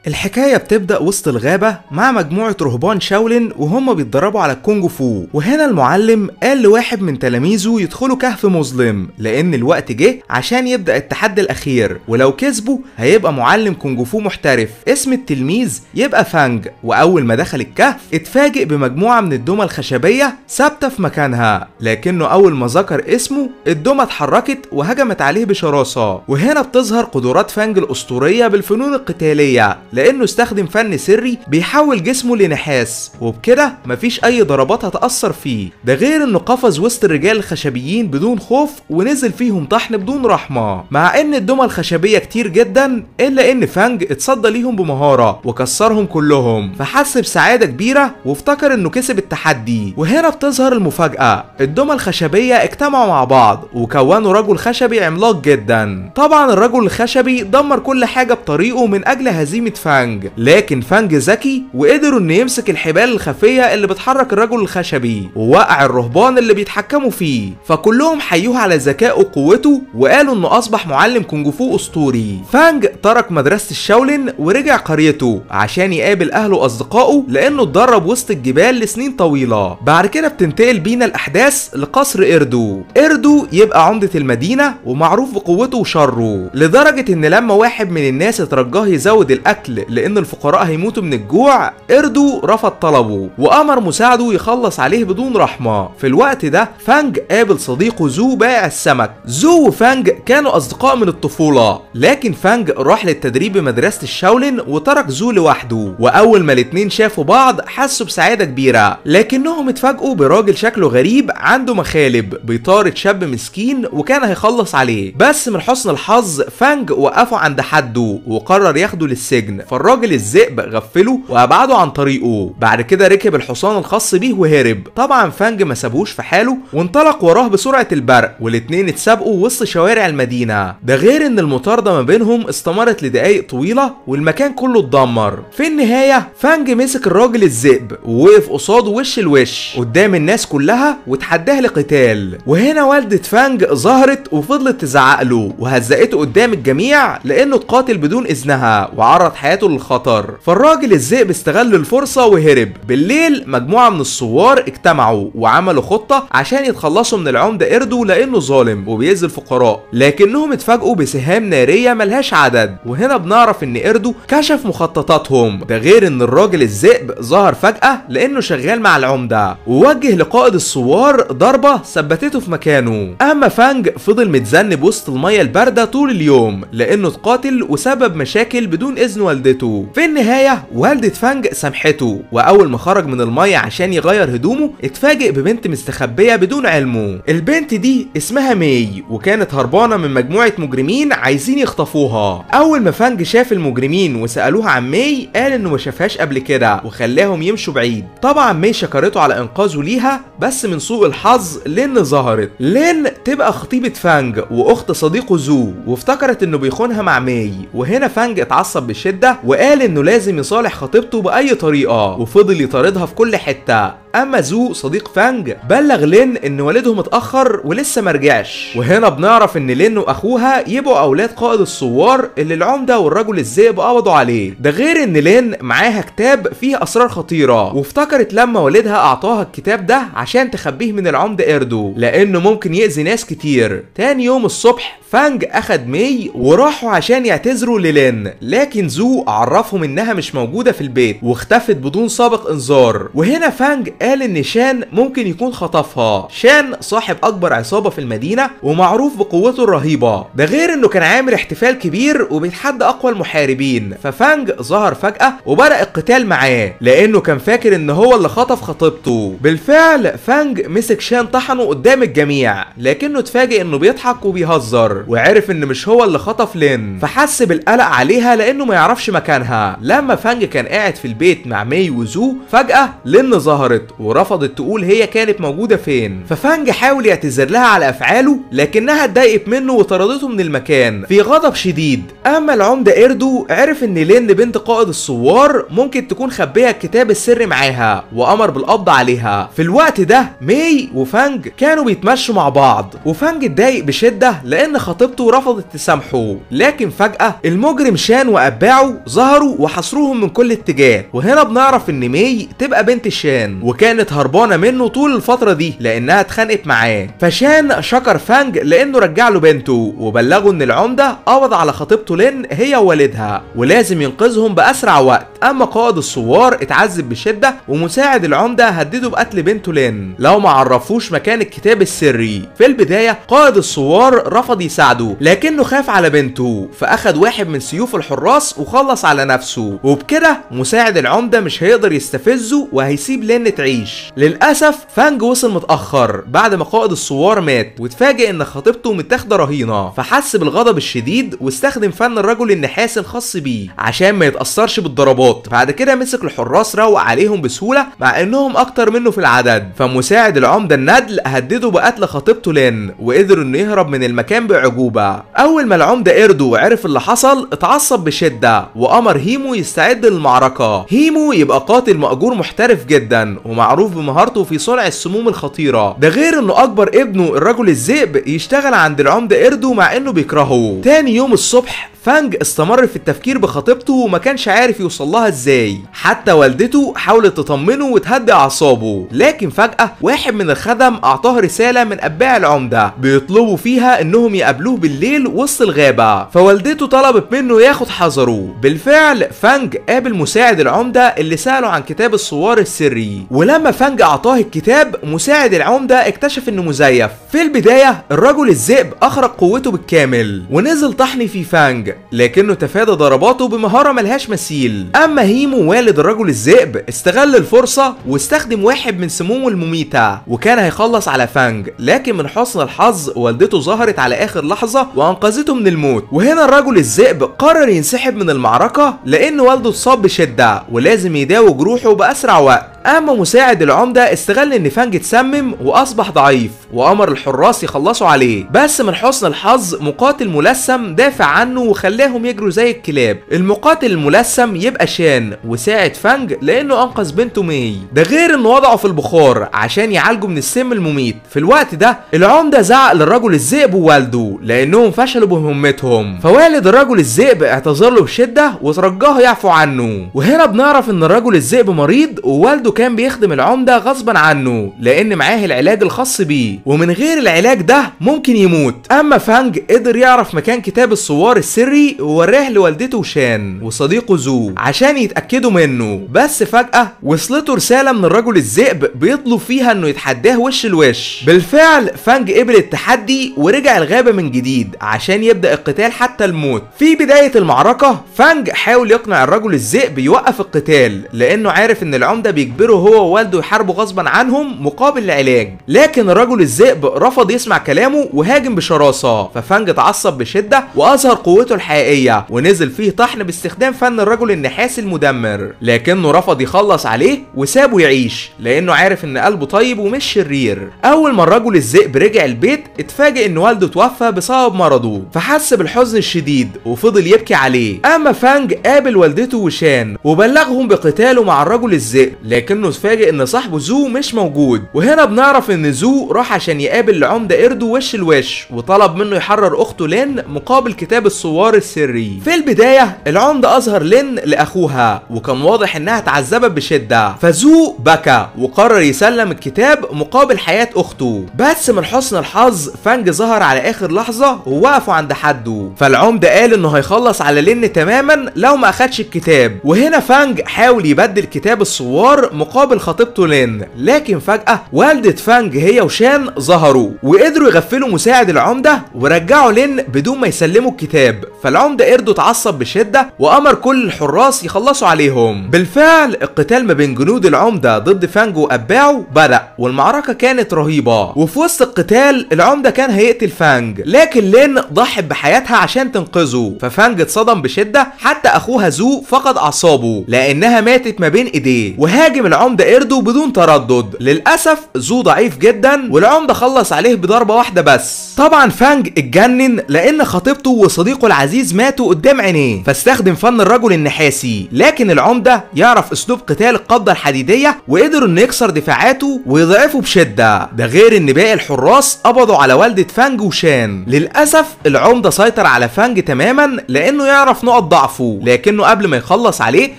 الحكاية بتبدأ وسط الغابة مع مجموعة رهبان شاولين وهم بيتدربوا على الكونج فو، وهنا المعلم قال لواحد من تلاميذه يدخلوا كهف مظلم لأن الوقت جه عشان يبدأ التحدي الأخير، ولو كسبوا هيبقى معلم كونج فو محترف. اسم التلميذ يبقى فانج. وأول ما دخل الكهف اتفاجئ بمجموعة من الدمى الخشبية ثابتة في مكانها، لكنه أول ما ذكر اسمه الدمى اتحركت وهجمت عليه بشراسة. وهنا بتظهر قدرات فانج الأسطورية بالفنون القتالية، لأنه استخدم فن سري بيحول جسمه لنحاس، وبكده مفيش أي ضربات هتأثر فيه. ده غير إنه قفز وسط الرجال الخشبيين بدون خوف ونزل فيهم طحن بدون رحمة، مع إن الدمى الخشبية كتير جدا إلا إن فانج اتصدى ليهم بمهارة وكسرهم كلهم، فحس بسعادة كبيرة وافتكر إنه كسب التحدي. وهنا بتظهر المفاجأة، الدمى الخشبية اجتمعوا مع بعض وكونوا رجل خشبي عملاق جدا. طبعا الرجل الخشبي دمر كل حاجة بطريقه من أجل هزيمة فانج، لكن فانج ذكي وقدروا انه يمسك الحبال الخفيه اللي بتحرك الرجل الخشبي ووقع الرهبان اللي بيتحكموا فيه، فكلهم حيوه على ذكائه وقوته وقالوا انه اصبح معلم كونج فو اسطوري. فانج ترك مدرسه الشاولين ورجع قريته عشان يقابل اهله واصدقائه لانه اتدرب وسط الجبال لسنين طويله. بعد كده بتنتقل بينا الاحداث لقصر اردو. اردو يبقى عمده المدينه ومعروف بقوته وشره، لدرجه ان لما واحد من الناس اترجاه يزود الاكل لان الفقراء هيموتوا من الجوع، اردو رفض طلبه وامر مساعده يخلص عليه بدون رحمه. في الوقت ده فانج قابل صديقه زو بائع السمك. زو وفانج كانوا اصدقاء من الطفوله، لكن فانج راح للتدريب بمدرسه الشاولين وترك زو لوحده، واول ما الاتنين شافوا بعض حسوا بسعاده كبيره، لكنهم اتفاجئوا براجل شكله غريب عنده مخالب بيطارد شاب مسكين وكان هيخلص عليه، بس من حسن الحظ فانج وقفه عند حده وقرر ياخده للسجن. فالراجل الذئب غفله وابعده عن طريقه. بعد كده ركب الحصان الخاص بيه وهرب. طبعا فانج ما سابوش في حاله وانطلق وراه بسرعه البرق، والاتنين اتسابقوا وسط شوارع المدينه. ده غير ان المطارده ما بينهم استمرت لدقايق طويله والمكان كله اتدمر. في النهايه فانج مسك الراجل الذئب ووقف قصاده وش لوش قدام الناس كلها وتحداه لقتال. وهنا والدة فانج ظهرت وفضلت تزعق له وهزقته قدام الجميع لانه اتقاتل بدون اذنها وعرض حياته للخطر. فالراجل الذئب استغل الفرصة وهرب. بالليل مجموعة من الثوار اجتمعوا وعملوا خطة عشان يتخلصوا من العمدة اردو لانه ظالم وبيأذي الفقراء، لكنهم اتفاجئوا بسهام نارية ملهاش عدد. وهنا بنعرف ان اردو كشف مخططاتهم. ده غير ان الراجل الذئب ظهر فجأة لانه شغال مع العمدة ووجه لقائد الثوار ضربة ثبتته في مكانه. اما فانج فضل متذنب وسط المية الباردة طول اليوم لانه اتقاتل وسبب مشاكل بدون اذن والدته. في النهاية والدة فانج سامحته، واول ما خرج من المية عشان يغير هدومه اتفاجئ ببنت مستخبية بدون علمه. البنت دي اسمها ماي وكانت هربانة من مجموعة مجرمين عايزين يخطفوها. اول ما فانج شاف المجرمين وسألوها عن ماي قال انه ما شافهاش قبل كده وخلاهم يمشوا بعيد. طبعا ماي شكرته على انقاذه ليها، بس من سوء الحظ لين ظهرت. لين تبقى خطيبة فانج واخت صديقه زو، وافتكرت انه بيخونها مع ماي. وهنا فانج اتعصب بشدة وقال انه لازم يصالح خطيبته باي طريقة وفضل يطاردها في كل حتة. اما زو صديق فانج بلغ لين ان والده متاخر ولسه مرجعش. وهنا بنعرف ان لين واخوها يبقوا اولاد قائد الثوار اللي العمده والرجل الذئب قبضوا عليه. ده غير ان لين معاها كتاب فيه اسرار خطيره، وافتكرت لما والدها اعطاها الكتاب ده عشان تخبيه من العمده اردو لانه ممكن يأذي ناس كتير. تاني يوم الصبح فانج اخد ماي وراحوا عشان يعتذروا للين، لكن زو عرفهم انها مش موجوده في البيت واختفت بدون سابق انذار. وهنا فانج قال ان شان ممكن يكون خطفها. شان صاحب اكبر عصابه في المدينه ومعروف بقوته الرهيبه، ده غير انه كان عامل احتفال كبير وبيتحدى اقوى المحاربين. ففانج ظهر فجاه وبدأ القتال معاه لانه كان فاكر ان هو اللي خطف خطيبته. بالفعل فانج مسك شان طحنه قدام الجميع، لكنه اتفاجئ انه بيضحك وبيهزر وعرف ان مش هو اللي خطف لين، فحس بالقلق عليها لانه ما يعرفش مكانها. لما فانج كان قاعد في البيت مع ماي وزو فجأة لين ظهرت ورفضت تقول هي كانت موجودة فين. ففانج حاول يعتذر لها على افعاله لكنها اتضايقت منه وطردته من المكان في غضب شديد. اما العمدة ايردو عرف ان لين بنت قائد الثوار ممكن تكون خبية الكتاب السري معاها وامر بالقبض عليها. في الوقت ده مي وفانج كانوا بيتمشوا مع بعض، وفانج اتضايق بشدة لان خطيبته رفضت تسامحه. لكن فجأة المجرم شان واتباعه ظهروا وحاصروهم من كل اتجاه. وهنا بنعرف ان مي تبقى بنت شان وكانت هربانة منه طول الفترة دي لانها اتخانقت معاه. فشان شكر فانج لانه رجع له بنته وبلغه ان العمدة قبض على خطيبته لين هي ووالدها ولازم ينقذهم باسرع وقت. اما قائد الثوار اتعذب بشدة ومساعد العمدة هدده بقتل بنته لين لو ما عرفوش مكان الكتاب السري. في البداية قائد الثوار رفض يساعده لكنه خاف على بنته فاخد واحد من سيوف الحراس وخلص على نفسه، وبكده مساعد العمدة مش هيقدر يستفزه وهيسيب لين تعيش. للاسف فانج وصل متأخر بعد ما قائد الثوار مات واتفاجئ ان خطيبته متاخده رهينة، فحس بالغضب الشديد واستخدم فن الرجل النحاس الخاص بيه عشان ما يتأثرش بالضربات. بعد كده مسك الحراس روق عليهم بسهولة مع انهم اكتر منه في العدد. فمساعد العمدة الندل هدده بقتل خطيبته لين وقدر انه يهرب من المكان بعجوبة. اول ما العمدة ايردو عرف اللي حصل اتعصب بشدة وامر هيمو يستعد للمعركة. هيمو يبقى قاتل مأجور محترف جدا ومعروف بمهارته في صنع السموم الخطيرة، ده غير انه اكبر ابنه الرجل الذئب يشتغل عند العمدة ايردو مع انه بيكرهه. تاني يوم الصبح فانج استمر في التفكير بخطيبته وما كانش عارف يوصل لها ازاي، حتى والدته حاولت تطمنه وتهدي اعصابه. لكن فجأة واحد من الخدم اعطاه رسالة من اتباع العمدة بيطلبوا فيها انهم يقابلوه بالليل وسط الغابة، فوالدته طلبت منه ياخد حذره. بالفعل فانج قابل مساعد العمدة اللي سأله عن كتاب الثوار السري، ولما فانج اعطاه الكتاب مساعد العمدة اكتشف انه مزيف. في البداية الرجل الذئب اخرج قوته بالكامل ونزل طحني في فانج لكنه تفادى ضرباته بمهارة ملهاش مثيل. اما هيمو والد الرجل الذئب استغل الفرصة واستخدم واحد من سمومه المميتة وكان هيخلص على فانج، لكن من حسن الحظ والدته ظهرت على اخر لحظة وانقذته من الموت. وهنا الرجل الذئب قرر ينسحب من المعركة لان والده اتصاب بشدة ولازم يداوي جروحه باسرع وقت. اما مساعد العمدة استغل ان فانج اتسمم واصبح ضعيف وامر الحراس يخلصوا عليه، بس من حسن الحظ مقاتل ملثم دافع عنه وخلاهم يجروا زي الكلاب. المقاتل الملثم يبقى شان وساعد فانج لانه انقذ بنته مي، ده غير انه وضعه في البخار عشان يعالجه من السم المميت. في الوقت ده العمدة زعق للرجل الذئب ووالده لانهم فشلوا بمهمتهم، فوالد الرجل الذئب اعتذر له بشدة وترجاه يعفو عنه. وهنا بنعرف ان الرجل الذئب مريض ووالده كان بيخدم العمدة غصبا عنه لان معاه العلاج الخاص بيه ومن غير العلاج ده ممكن يموت. اما فانج قدر يعرف مكان كتاب الثوار السري ووراه لوالدته شان وصديقه زو عشان يتأكدوا منه، بس فجأة وصلته رسالة من الرجل الذئب بيطلب فيها انه يتحداه وش لوش. بالفعل فانج قبل التحدي ورجع الغابة من جديد عشان يبدأ القتال حتى الموت. في بداية المعركة فانج حاول يقنع الرجل الذئب يوقف القتال لانه عارف ان العمدة بيجبره هو ووالده يحاربوا غصبا عنهم مقابل العلاج، لكن الرجل الذئب رفض يسمع كلامه وهاجم بشراسة. ففانج اتعصب بشدة واظهر قوته الحقيقية ونزل فيه طحن باستخدام فن الرجل النحاس المدمر، لكنه رفض يخلص عليه وسابه يعيش لانه عارف ان قلبه طيب ومش شرير. اول ما الرجل الذئب رجع البيت اتفاجئ ان والده توفى بسبب مرضه فحس بالحزن الشديد وفضل يبكي عليه. اما فانج قابل والدته وشان وبلغهم بقتاله مع الرجل الذئب لكنه اتفاجئ ان صاحبه زو مش موجود. وهنا بنعرف ان زو راح عشان يقابل العمدة ايردو وش لوش وطلب منه يحرر اخته لين مقابل كتاب الثوار السري. في البداية العمدة اظهر لين لاخوها وكان واضح انها اتعذبت بشدة، فزو بكى وقرر يسلم الكتاب مقابل حياة اخته، بس من حسن الحظ فانج ظهر على اخر لحظة ووقفوا عند حده. فالعمدة قال انه هيخلص على لين تماما لو ما اخدش الكتاب. وهنا فانج حاول يبدل كتاب الثوار مقابل خطيبته لين، لكن فجأة والدة فانج هي وشان ظهروا وقدروا يغفلوا مساعد العمدة ورجعوا لين بدون ما يسلموا الكتاب. فالعمدة ايردو اتعصب بشدة وامر كل الحراس يخلصوا عليهم. بالفعل القتال ما بين جنود العمدة ضد فانج واتباعه بدأ والمعركة كانت رهيبة، وفي وسط القتال العمدة كان هيقتل فانج لكن لين ضحت بحياتها عشان تنقذه. ففانج اتصدم بشدة حتى اخوها زو فقد اعصابه لانها ماتت ما بين ايديه، وهاجم العمدة ايردو بدون تردد. للأسف زو ضعيف جدا والعمدة خلص عليه بضربة واحدة بس. طبعا فانج اتجنن لأن خطيبته وصديقه العزيز ماتوا قدام عينيه، فاستخدم فن الرجل النحاسي، لكن العمدة يعرف اسلوب قتال القبضة الحديدية وقدر انه يكسر دفاعاته ويضعفه بشدة. ده غير ان باقي الحراس قبضوا على والدة فانج وشان. للأسف العمدة سيطر على فانج تماما لأنه يعرف نقط ضعفه، لكنه قبل ما يخلص عليه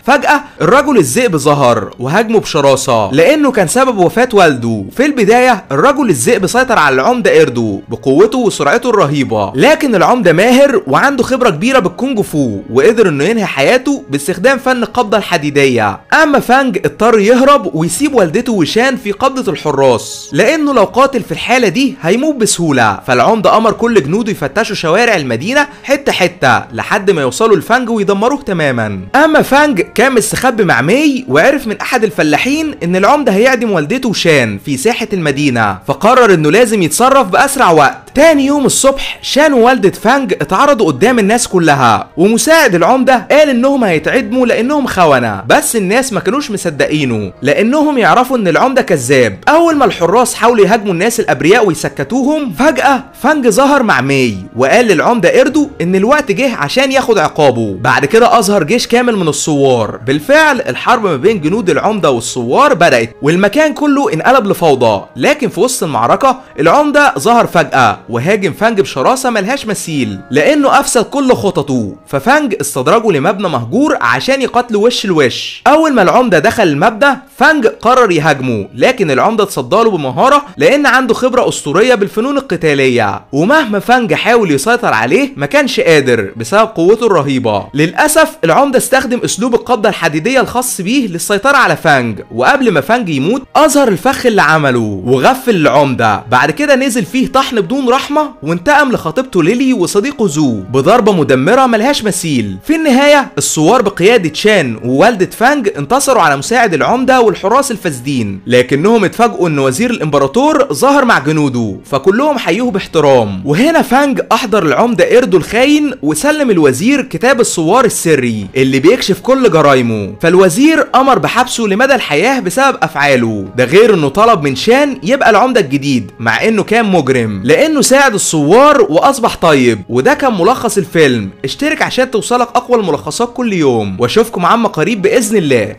فجأة الرجل الذئب ظهر وهاجمه بشراسة لأنه كان سبب وفاة والده. في البداية الرجل الذئب سيطر على العمدة ايردو بقوته وسرعته الرهيبة، لكن العمدة ماهر وعنده خبرة كبيرة بالكونج فو وقدر انه ينهي حياته باستخدام فن القبضة الحديدية. اما فانج اضطر يهرب ويسيب والدته وشان في قبضة الحراس لانه لو قاتل في الحالة دي هيموت بسهولة. فالعمدة امر كل جنوده يفتشوا شوارع المدينة حتة حتة لحد ما يوصلوا لفانج ويدمروه تماما. اما فانج كان مستخبي مع مي وعرف من احد الفلاحين ان العمدة هيعدم والدته وشان في ساحة المدينة، فقرر انه لازم يتصرف باسرع وقت. تاني يوم الصبح شان ووالدة فانج اتعرضوا قدام الناس كلها، ومساعد العمدة قال انهم هيتعدموا لانهم خونة، بس الناس ما كانوش مصدقينه لانهم يعرفوا ان العمدة كذاب. اول ما الحراس حاولوا يهاجموا الناس الابرياء ويسكتوهم، فجأة فانج ظهر مع مي وقال للعمدة ايردو ان الوقت جه عشان ياخد عقابه. بعد كده اظهر جيش كامل من الثوار. بالفعل الحرب ما بين جنود العمدة والثوار بدأت والمكان كله انقلب لفوضى، لكن في وسط المعركة العمدة ظهر فجأة وهاجم فانج بشراسة ملهاش مثيل لانه افسد كل خططه. ففانج استدرجه لمبنى مهجور عشان يقاتله وش لوش. اول ما العمدة دخل المبنى فانج قرر يهاجمه، لكن العمدة اتصداله بمهارة لان عنده خبرة اسطورية بالفنون القتالية، ومهما فانج حاول يسيطر عليه ما كانش قادر بسبب قوته الرهيبة. للاسف العمدة استخدم اسلوب القبضة الحديدية الخاص بيه للسيطرة على فانج، وقبل ما فانج يموت اظهر الفخ اللي عمله وغفل العمدة. بعد كده نزل فيه طحن بدون رحمة وانتقم لخطيبته ليلي وصديقه زو بضربة مدمرة ملهاش مثيل. في النهاية الثوار بقيادة شان ووالدة فانج انتصروا على مساعد العمدة والحراس الفاسدين، لكنهم اتفاجئوا ان وزير الامبراطور ظهر مع جنوده فكلهم حيوه باحترام. وهنا فانج احضر العمدة ايردو الخاين وسلم الوزير كتاب الثوار السري اللي بيكشف كل جرايمه، فالوزير امر بحبسه لمدى الحياة بسبب افعاله. ده غير انه طلب من شان يبقى العمدة الجديد مع انه كان مجرم لانه ساعد الثوار واصبح طيب. وده كان ملخص الفيلم. اشترك عشان توصلك اقوى الملخصات كل يوم، واشوفكم عما قريب باذن الله.